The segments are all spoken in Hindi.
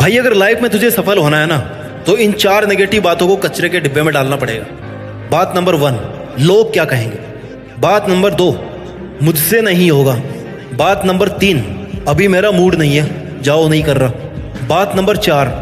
भाई अगर लाइफ में तुझे सफल होना है ना तो इन 4 नेगेटिव बातों को कचरे के डिब्बे में डालना पड़ेगा। बात नंबर 1, लोग क्या कहेंगे। बात नंबर 2, मुझसे नहीं होगा। बात नंबर 3, अभी मेरा मूड नहीं है, जाओ नहीं कर रहा। बात नंबर 4,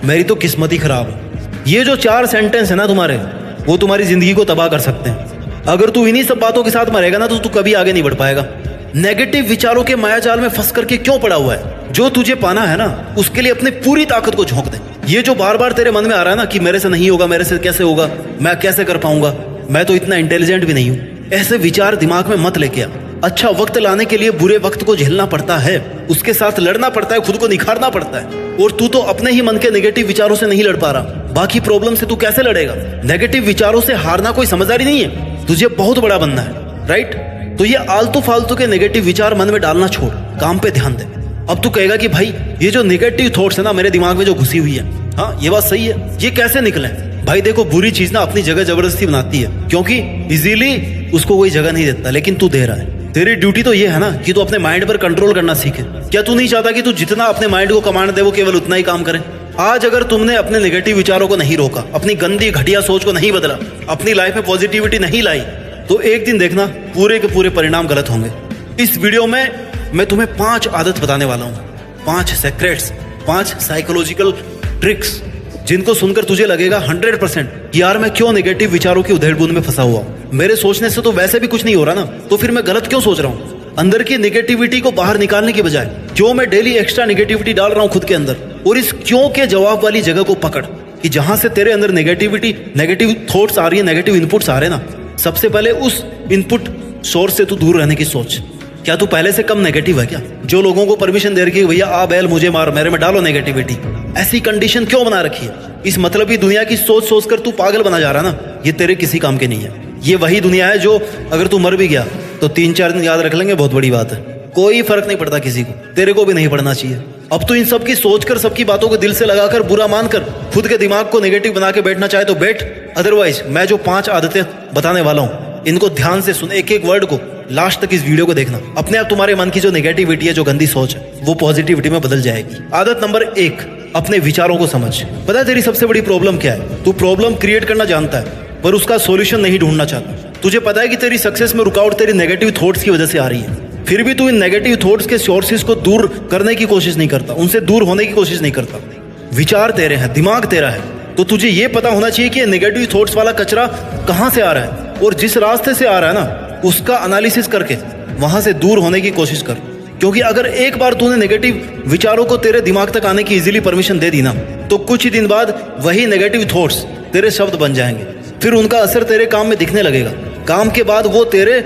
मेरी तो किस्मत ही खराब है। ये जो 4 सेंटेंस है ना तुम्हारे, वो तुम्हारी जिंदगी को तबाह कर सकते हैं। अगर तू इन्हीं सब बातों के साथ मरेगा ना तो तू कभी आगे नहीं बढ़ पाएगा। नेगेटिव विचारों के मायाजाल में फंस करके क्यों पड़ा हुआ है? जो तुझे पाना है ना उसके लिए अपनी पूरी ताकत को झोंक दे। ये जो बार बार तेरे मन में आ रहा है ना कि मेरे से नहीं होगा, मेरे से कैसे होगा, मैं कैसे कर पाऊंगा, मैं तो इतना इंटेलिजेंट भी नहीं हूं, ऐसे विचार दिमाग में मत लेके आ। अच्छा वक्त लाने के लिए बुरे वक्त को झेलना पड़ता है, उसके साथ लड़ना पड़ता है, खुद को निखारना पड़ता है। और तू तो अपने ही मन के नेगेटिव विचारों से नहीं लड़ पा रहा, बाकी प्रॉब्लम से तू कैसे लड़ेगा? नेगेटिव विचारों से हारना कोई समझदारी नहीं है, तुझे बहुत बड़ा बनना है, राइट? तो ये आलतू फालतू के नेगेटिव विचार मन में डालना छोड़, काम पे ध्यान दे। अब तू कहेगा कि भाई ये जो नेगेटिव थॉट्स है ना मेरे दिमाग में जो घुसी हुई है, हाँ ये बात सही है, ये कैसे निकले? भाई देखो, बुरी चीज ना अपनी जगह जबरदस्ती बनाती है, क्योंकि इजीली उसको कोई जगह नहीं देता, लेकिन तू दे रहा है। तेरी ड्यूटी तो ये है ना कि तू अपने माइंड पर कंट्रोल करना सीखे। क्या तू नहीं चाहता कि तू जितना अपने माइंड को कमांड दे वो केवल उतना ही काम करे? आज अगर तुमने अपने नेगेटिव विचारों को नहीं रोका, अपनी गंदी घटिया सोच को नहीं बदला, अपनी लाइफ में पॉजिटिविटी नहीं लाई, तो एक दिन देखना पूरे के पूरे परिणाम गलत होंगे। इस वीडियो में मैं तुम्हें 5 आदत बताने वाला हूँ, 5 सीक्रेट्स, 5 साइकोलॉजिकल ट्रिक्स, जिनको सुनकर तुझे लगेगा 100% यार मैं क्यों नेगेटिव विचारों की उधेड़-बुन में फंसा हुआ हूँ। मेरे सोचने से तो वैसे भी कुछ नहीं हो रहा ना, तो फिर मैं गलत क्यों सोच रहा हूँ? अंदर की नेगेटिविटी को बाहर निकालने की बजाय क्यों मैं डेली एक्स्ट्रा नेगेटिविटी डाल रहा हूँ खुद के अंदर? और इस क्यों के जवाब वाली जगह को पकड़ कि जहां से तेरे अंदर नेगेटिविटी, नेगेटिव थॉट्स आ रही है, नेगेटिव इनपुट्स आ रहे हैं ना, सबसे पहले उस इनपुट सोर्स से तू दूर रहने की सोच। क्या तू पहले से कम नेगेटिव है क्या? जो लोगों को परमिशन दे रखी है भैया आ बैल मुझे मार, मेरे में डालो नेगेटिविटी, ऐसी कंडीशन क्यों बना रखी है? इस मतलबी दुनिया की सोच सोच कर तू पागल बना जा रहा ना, ये तेरे किसी काम के नहीं है। ये वही दुनिया है जो अगर तू मर भी गया तो 3-4 दिन याद रख लेंगे, बहुत बड़ी बात है, कोई फर्क नहीं पड़ता किसी को, तेरे को भी नहीं पड़ना चाहिए। अब तू इन सब की सोच कर, सबकी बातों को दिल से लगाकर, बुरा मानकर खुद के दिमाग को नेगेटिव बना के बैठना चाहे तो बैठ, अदरवाइज मैं जो 5 आदतें बताने वाला हूँ इनको ध्यान से सुन, एक एक वर्ड को, लास्ट तक इस वीडियो को देखना। अपने आप तुम्हारे मन की जो नेगेटिविटी है, जो गंदी सोच है, वो पॉजिटिविटी में बदल जाएगी। आदत नंबर 1, अपने विचारों को समझ। पता है तेरी सबसे बड़ी प्रॉब्लम क्या है? तू प्रॉब्लम क्रिएट करना जानता है पर उसका सॉल्यूशन नहीं ढूंढना चाहता। तुझे पता है कि तेरी सक्सेस में रुकावट तेरी नेगेटिव थॉट्स की वजह से आ रही है, फिर भी तू इन नेगेटिव थॉट्स के सोर्सेज को दूर करने की कोशिश नहीं करता, उनसे दूर होने की कोशिश नहीं करता। विचार तेरे हैं, दिमाग तेरा है, तो तुझे ये पता होना चाहिए कि नेगेटिव थॉट्स वाला कचरा कहाँ से आ रहा है, और जिस रास्ते से आ रहा है ना उसका एनालिसिस करके वहां से दूर होने की कोशिश कर। क्योंकि अगर एक बार तूने नेगेटिव विचारों को तेरे दिमाग तक आने की इजीली परमिशन दे दी ना, तो कुछ ही दिन बाद वही नेगेटिव थॉट्स तेरे शब्द बन जाएंगे, फिर उनका असर तेरे काम में दिखने लगेगा। काम के बाद वो तेरे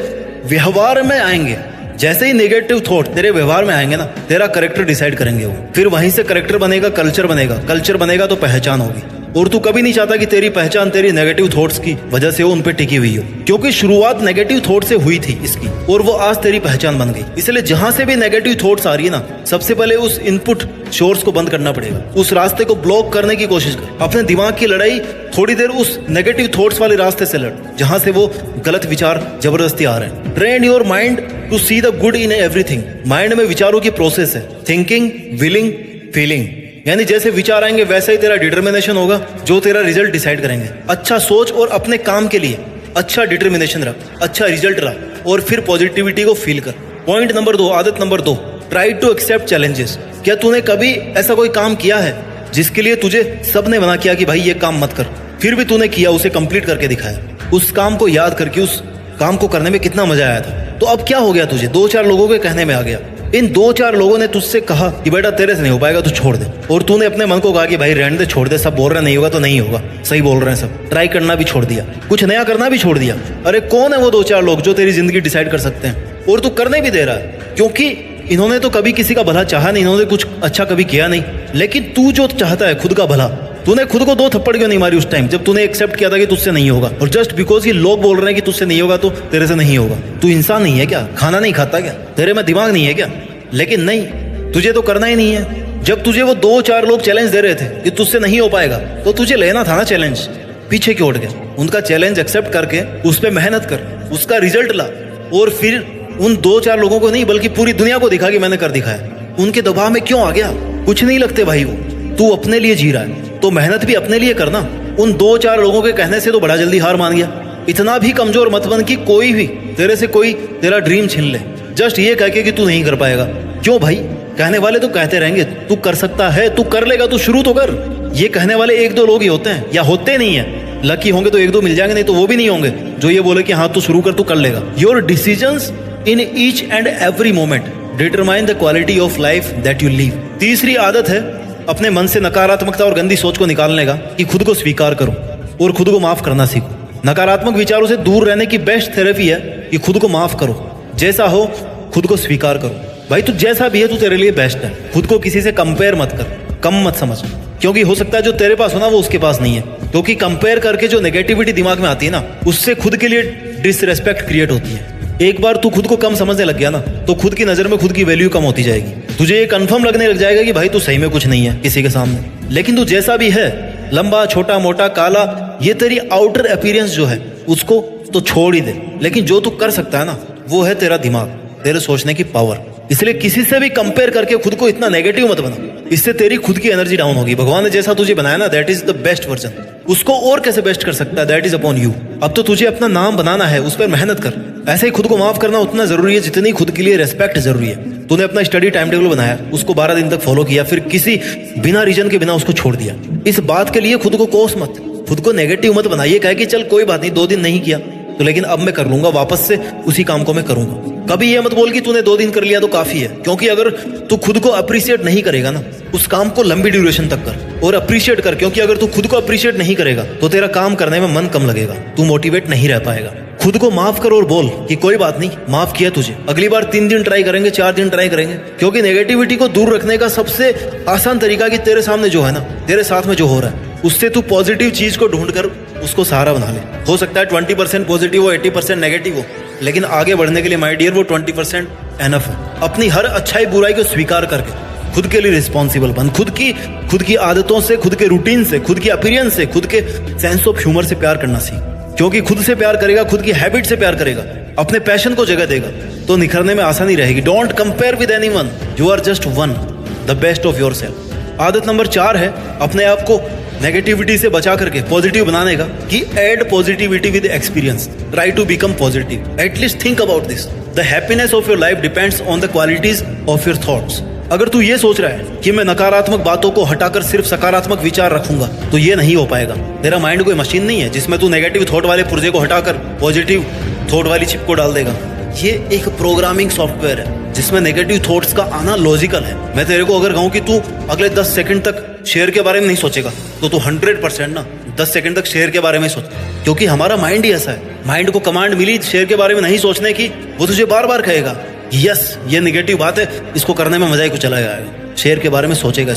व्यवहार में आएंगे। जैसे ही नेगेटिव थॉट तेरे व्यवहार में आएंगे ना, तेरा कैरेक्टर डिसाइड करेंगे वो, फिर वहीं से कैरेक्टर बनेगा, कल्चर बनेगा, कल्चर बनेगा तो पहचान होगी। और तू कभी नहीं चाहता कि तेरी पहचान तेरी नेगेटिव थॉट्स की वजह से हो, उन पे टिकी हुई हो, क्योंकि शुरुआत नेगेटिव थॉट से हुई थी इसकी, और वो आज तेरी पहचान बन गई। इसलिए जहां से भी नेगेटिव थॉट्स आ रही है ना, सबसे पहले उस इनपुट सोर्स को बंद करना पड़ेगा, उस रास्ते को ब्लॉक करने की कोशिश कर। अपने दिमाग की लड़ाई थोड़ी देर उस नेगेटिव थॉट्स वाले रास्ते से लड़ जहां से वो गलत विचार जबरदस्ती आ रहे हैं। Train your mind to see the good in everything. Mind में विचारों की प्रोसेस है, थिंकिंग, विलिंग, फीलिंग। यानी जैसे विचार आएंगे वैसे ही तेरा डिटर्मिनेशन होगा, जो तेरा रिजल्ट डिसाइड करेंगे। अच्छा सोच और अपने काम के लिए अच्छा डिटर्मिनेशन रख, अच्छा रिजल्ट रख, और फिर पॉजिटिविटी को फील कर। पॉइंट नंबर 2, आदत number 2, try to accept challenges. क्या तूने कभी ऐसा कोई काम किया है जिसके लिए तुझे सबने मना किया कि भाई ये काम मत कर, फिर भी तूने किया, उसे कंप्लीट करके दिखाया, उस काम को याद करके उस काम को करने में कितना मजा आया था? तो अब क्या हो गया तुझे? 2-4 लोगों के कहने में आ गया, इन 2-4 लोगों ने तुझसे कहा कि बेटा तेरे से नहीं हो पाएगा, तू छोड़ दे, और तूने अपने मन को कहा कि भाई रहने दे, छोड़ दे, सब बोल रहे नहीं होगा तो नहीं होगा, सही बोल रहे हैं सब, ट्राई करना भी छोड़ दिया, कुछ नया करना भी छोड़ दिया। अरे कौन है वो 2-4 लोग जो तेरी जिंदगी डिसाइड कर सकते हैं? और तू करने भी दे रहा है, क्योंकि इन्होंने तो कभी किसी का भला चाहा नहीं, इन्होंने कुछ अच्छा कभी किया नहीं। लेकिन तू जो चाहता है खुद का भला, तूने खुद को 2 थप्पड़ क्यों नहीं मारी उस टाइम जब तूने एक्सेप्ट किया था कि तुझसे नहीं होगा? और जस्ट बिकॉज ये लोग बोल रहे हैं कि तुझसे नहीं होगा तो तेरे से नहीं होगा। तू इंसान नहीं है क्या? खाना नहीं खाता क्या? तेरे में दिमाग नहीं है क्या? लेकिन नहीं, तुझे तो करना ही नहीं है। जब तुझे वो 2-4 लोग चैलेंज दे रहे थे कि तुझसे नहीं हो पाएगा, तो तुझे लेना था ना चैलेंज, पीछे क्यों उठ गया? उनका चैलेंज एक्सेप्ट करके उस पर मेहनत कर, उसका रिजल्ट ला, और फिर उन 2-4 लोगों को नहीं बल्कि पूरी दुनिया को दिखा कि मैंने कर दिखाया। उनके दबाव में क्यों आ गया? कुछ नहीं लगते भाई वो, तू अपने लिए जी रहा है तो मेहनत भी अपने लिए करना। उन 2-4 लोगों के कहने से तो बड़ा जल्दी हार मान गया। इतना भी कमजोर मत बन कि कोई भी तेरे से कोई तेरा ड्रीम छीन ले, जस्ट ये कह के कि तू नहीं कर पाएगा। क्यों भाई, कहने वाले तो कहते रहेंगे, तू कर सकता है, तू कर लेगा, तू शुरू तो कर। ये कहने वाले 1-2 लोग ही होते हैं, या होते नहीं है। लकी होंगे तो 1-2 मिल जाएंगे, नहीं तो वो भी नहीं होंगे जो ये बोले कि हाँ तू शुरू कर, तू कर लेगा। Your decisions in each and every moment determine the quality of life that you leave. तीसरी आदत है अपने मन से नकारात्मकता और गंदी सोच को निकालने का, कि खुद को स्वीकार करो और खुद को माफ करना सीखो। नकारात्मक विचारों से दूर रहने की बेस्ट थेरेपी है कि खुद को माफ करो। जैसा हो खुद को स्वीकार करो। भाई तू जैसा भी है तू तेरे लिए बेस्ट है। खुद को किसी से कंपेयर मत कर, कम मत समझ, क्योंकि हो सकता है जो तेरे पास हो ना वो उसके पास नहीं है। क्योंकि कंपेयर करके जो नेगेटिविटी दिमाग में आती है ना, उससे खुद के लिए डिसरेस्पेक्ट क्रिएट होती है। एक बार तू खुद को कम समझने लग गया ना, तो खुद की नजर में खुद की वैल्यू कम होती जाएगी। तुझे ये कंफर्म लगने लग जाएगा कि भाई तू सही में कुछ नहीं है किसी के सामने। लेकिन तू जैसा भी है, लंबा छोटा मोटा काला, ये तेरी आउटर अपीयरेंस जो है उसको तो छोड़ ही दे। लेकिन जो तू कर सकता है ना, वो है तेरा दिमाग, तेरे सोचने की पावर। इसलिए किसी से भी कंपेयर करके खुद को इतना नेगेटिव मत बना, इससे तेरी खुद की एनर्जी डाउन होगी। भगवान ने जैसा तुझे बनाया ना, that is the best version. उसको और कैसे बेस्ट कर सकता है, दैट इज अपॉन यू। अब तो तुझे अपना नाम बनाना है, उस पर मेहनत कर। ऐसे ही खुद को माफ करना उतना जरूरी है जितनी खुद के लिए रेस्पेक्ट जरूरी है। तूने अपना स्टडी टाइम टेबल बनाया, उसको 12 दिन तक फॉलो किया, फिर किसी बिना रीजन के बिना उसको छोड़ दिया। इस बात के लिए खुद को कोस मत, खुद को नेगेटिव मत बनाइए। कहे कि चल कोई बात नहीं, 2 दिन नहीं किया तो लेकिन अब मैं कर लूंगा, वापस से उसी काम को मैं करूंगा। कभी ये मत बोल कि तूने 2 दिन कर लिया तो काफी है, क्योंकि अगर तू खुद को अप्रिशिएट नहीं करेगा ना, उस काम को लंबी ड्यूरेशन तक कर और अप्रिशिएट कर। क्योंकि अगर तू खुद को अप्रिशिएट नहीं करेगा तो तेरा काम करने में मन कम लगेगा, तू मोटिवेट नहीं रह पाएगा। खुद को माफ कर और बोल कि कोई बात नहीं, माफ किया तुझे, अगली बार 3 दिन ट्राई करेंगे, 4 दिन ट्राई करेंगे। क्योंकि नेगेटिविटी को दूर रखने का सबसे आसान तरीका कि तेरे सामने जो है ना, तेरे साथ में जो हो रहा है, उससे तू पॉजिटिव चीज को ढूंढकर उसको सहारा बना ले। हो सकता है 20% पॉजिटिव हो, 80% नेगेटिव हो, लेकिन आगे बढ़ने के लिए माय डियर वो 20% एनफ है। अपनी हर अच्छाई बुराई को स्वीकार करके खुद के लिए रिस्पॉन्सिबल बन। खुद की आदतों से, खुद के रूटीन से, खुद की अपीयरेंस से, खुद के सेंस ऑफ ह्यूमर से प्यार करना सीख। क्योंकि खुद से प्यार करेगा, खुद की हैबिट से प्यार करेगा, अपने पैशन को जगह देगा, तो निखरने में आसानी रहेगी। Don't compare with anyone, you are just one, the best of yourself. आदत नंबर 4 है अपने आप को नेगेटिविटी से बचा करके पॉजिटिव बनाने का, कि add positivity with experience, try to become positive, at least think about this. The happiness of your life depends on the qualities of your thoughts. अगर तू ये सोच रहा है कि मैं नकारात्मक बातों को हटाकर सिर्फ सकारात्मक विचार रखूंगा, तो ये नहीं हो पाएगा। तेरा माइंड कोई मशीन नहीं है जिसमें तू नेगेटिव थॉट वाले पुर्जे को हटाकर पॉजिटिव थॉट वाली चिप को डाल देगा। ये एक प्रोग्रामिंग सॉफ्टवेयर है जिसमें नेगेटिव थॉट्स का आना लॉजिकल है। मैं तेरे को अगर कहूं कि तू अगले 10 सेकंड तक शेयर के बारे में नहीं सोचेगा, तो तू 100% ना 10 सेकंड तक शेयर के बारे में सोच। क्योंकि हमारा माइंड ही ऐसा है, माइंड को कमांड मिली शेयर के बारे में नहीं सोचने की, वो तुझे बार बार कहेगा यस ये नेगेटिव बात है, इसको करने में मजा ही कुछ चला जाएगा। शेयर के बारे में सोचेगा,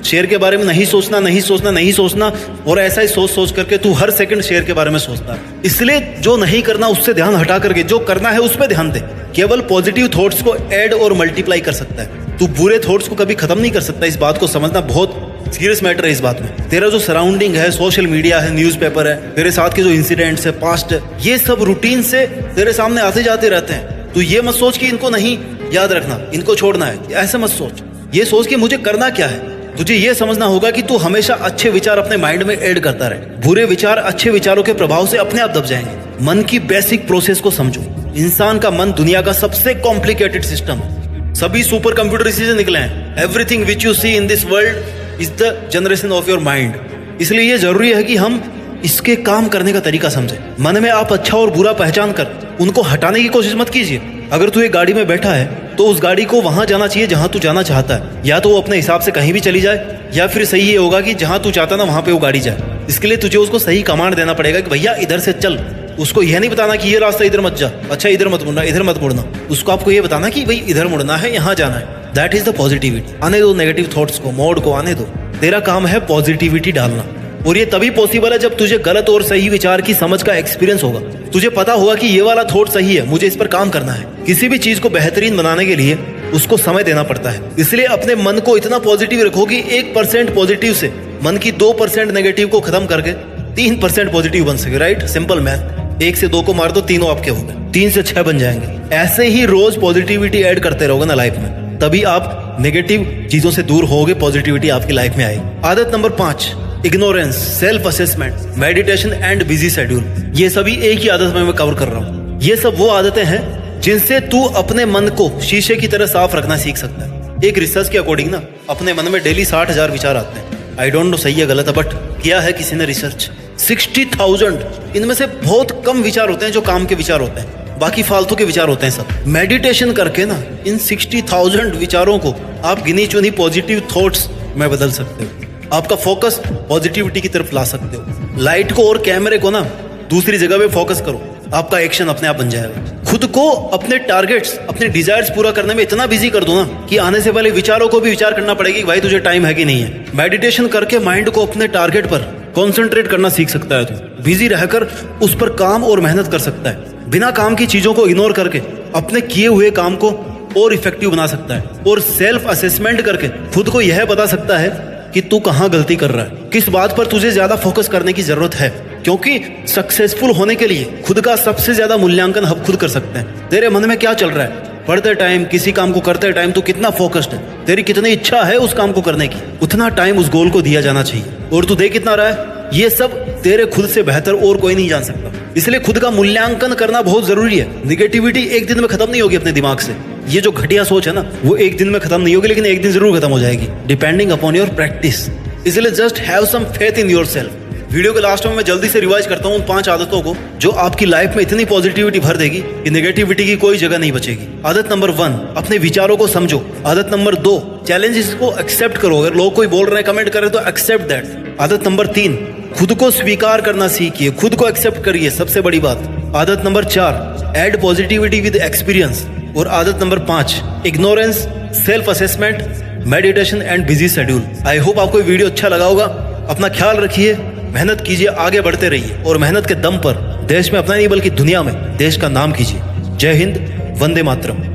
शेयर के बारे में नहीं सोचना, नहीं सोचना, नहीं सोचना, और ऐसा ही सोच सोच करके तू हर सेकंड शेयर के बारे में सोचता है। इसलिए जो नहीं करना उससे ध्यान हटा करके जो करना है उस पर ध्यान दे। केवल पॉजिटिव थॉट्स को ऐड और मल्टीप्लाई कर सकता है, तू बुरे थॉट्स को कभी खत्म नहीं कर सकता। इस बात को समझना बहुत सीरियस मैटर है। इस बात में तेरा जो सराउंडिंग है, सोशल मीडिया है, न्यूज़पेपर है, तेरे साथ के जो इंसिडेंट्स है, पास्ट है, ये सब रूटीन से तेरे सामने आते जाते रहते हैं। तू ये मत सोच कि इनको नहीं याद रखना, इनको छोड़ना है, ऐसे मत सोच। ये सोच कि मुझे करना क्या है। तुझे ये समझना होगा कि तू हमेशा अच्छे विचार अपने माइंड में ऐड करता रहे। बुरे विचार अच्छे विचारों के प्रभाव से अपने आप दब जाएंगे। मन की बेसिक प्रोसेस को समझो। इंसान का मन दुनिया का सबसे कॉम्प्लिकेटेड सिस्टम है। सभी सुपर कंप्यूटर इसी से निकले हैं। Everything which you see in this world is the generation of your mind. इसलिए ये जरूरी है कि हम इसके काम करने का तरीका समझे। मन में आप अच्छा और बुरा पहचान कर उनको हटाने की कोशिश मत कीजिए। अगर तू एक गाड़ी में बैठा है तो उस गाड़ी को वहां जाना चाहिए जहां तू जाना चाहता है। या तो वो अपने हिसाब से कहीं भी चली जाए, या फिर सही ये होगा कि जहां तू चाहता ना वहां पे वो गाड़ी जाए। इसके लिए तुझे उसको सही कमांड देना पड़ेगा कि भैया इधर से चल। उसको यह नहीं बताना कि ये रास्ता इधर मत जा, अच्छा इधर मत मुड़ना, इधर मत मुड़ना। उसको आपको ये बताना कि भाई इधर मुड़ना है, यहाँ जाना है। That is the positivity. आने दो नेगेटिव थॉट्स को, मोड को आने दो। तेरा काम है पॉजिटिविटी डालना, और ये तभी पॉसिबल है जब तुझे गलत और सही विचार की समझ का एक्सपीरियंस होगा। तुझे पता होगा कि ये वाला थॉट सही है, मुझे इस पर काम करना है। किसी भी चीज को बेहतरीन बनाने के लिए उसको समय देना पड़ता है। इसलिए अपने मन को इतना पॉजिटिव रखो कि 1% पॉजिटिव से मन की 2% नेगेटिव को खत्म करके 3% पॉजिटिव बन सके। Right, simple math. 1 से 2 को मार दो, तीनों आपके हो गए, 3 से 6 बन जाएंगे। ऐसे ही रोज पॉजिटिविटी ऐड करते रहोगे ना लाइफ में, तभी आप नेगेटिव चीजों से दूर होगे, पॉजिटिविटी आपकी लाइफ में आएगी। आदत number 5, ignorance, self assessment, meditation and busy schedule. ये सभी एक ही आदत में मैं कवर कर रहा हूँ। ये सब वो आदतें हैं जिनसे तू अपने मन को शीशे की तरह साफ रखना सीख सकता है। एक रिसर्च के अकॉर्डिंग ना अपने मन में डेली 60,000 विचार आते हैं। आई डोंट नो सही है गलत है, बट किया है किसी ने रिसर्च 60,000। इनमें से बहुत कम विचार होते हैं जो काम के विचार होते हैं, बाकी फालतू के विचार होते हैं सब। मेडिटेशन करके ना इन 60,000 विचारों को आप गिनी चुनी पॉजिटिव थॉट्स में बदल सकते हो। आपका फोकस पॉजिटिविटी की तरफ ला सकते हो। लाइट को और कैमरे को ना दूसरी जगह पे फोकस करो, आपका एक्शन अपने आप बन जाएगा। खुद को अपने टारगेट्स, अपने डिजायर्स पूरा करने में इतना बिजी कर दो ना कि आने से पहले विचारों को भी विचार करना पड़ेगा कि भाई तुझे टाइम है कि नहीं है। मेडिटेशन करके माइंड को अपने टारगेट पर कॉन्सेंट्रेट करना सीख सकता है। तू बिजी रहकर उस पर काम और मेहनत कर सकता है। बिना काम की चीजों को इग्नोर करके अपने किए हुए काम को और इफेक्टिव बना सकता है। और सेल्फ असेसमेंट करके खुद को यह बता सकता है कि तू कहाँ गलती कर रहा है, किस बात पर तुझे ज्यादा फोकस करने की जरूरत है। क्योंकि सक्सेसफुल होने के लिए खुद का सबसे ज्यादा मूल्यांकन हम खुद कर सकते हैं। तेरे मन में क्या चल रहा है, पढ़ते टाइम, किसी काम को करते टाइम तू कितना फोकस्ड है, तेरी कितनी इच्छा है उस काम को करने की, उतना टाइम उस गोल को दिया जाना चाहिए। और तू दे कितना रहा है, ये सब तेरे खुद से बेहतर और कोई नहीं जान सकता। इसलिए खुद का मूल्यांकन करना बहुत जरूरी है। निगेटिविटी एक दिन में खत्म नहीं होगी अपने दिमाग से। ये जो घटिया सोच है ना, वो एक दिन में खत्म नहीं होगी, लेकिन एक दिन जरूर खत्म हो जाएगी, डिपेंडिंग अपॉन योर प्रैक्टिस। इसलिए just have some faith in yourself. Video के लास्ट में मैं जल्दी से रिवाइज करता हूँ उन 5 आदतों को जो आपकी लाइफ में इतनी पॉजिटिविटी भर देगी कि नेगेटिविटी की कोई जगह नहीं बचेगी। आदत नंबर 1, अपने विचारों को समझो। आदत नंबर 2, चैलेंजेस को एक्सेप्ट करो। अगर लोग कोई बोल रहे हैं, कमेंट कर रहे हैं तो एक्सेप्ट दैट। आदत नंबर 3, खुद को स्वीकार करना सीखिए, खुद को एक्सेप्ट करिए, सबसे बड़ी बात। आदत number 4, add positivity with experience. और आदत number 5, ignorance, self assessment, meditation and busy schedule. I hope आपको ये वीडियो अच्छा लगा होगा। अपना ख्याल रखिए, मेहनत कीजिए, आगे बढ़ते रहिए और मेहनत के दम पर देश में अपना नहीं बल्कि दुनिया में देश का नाम कीजिए। जय हिंद, वंदे मातरम।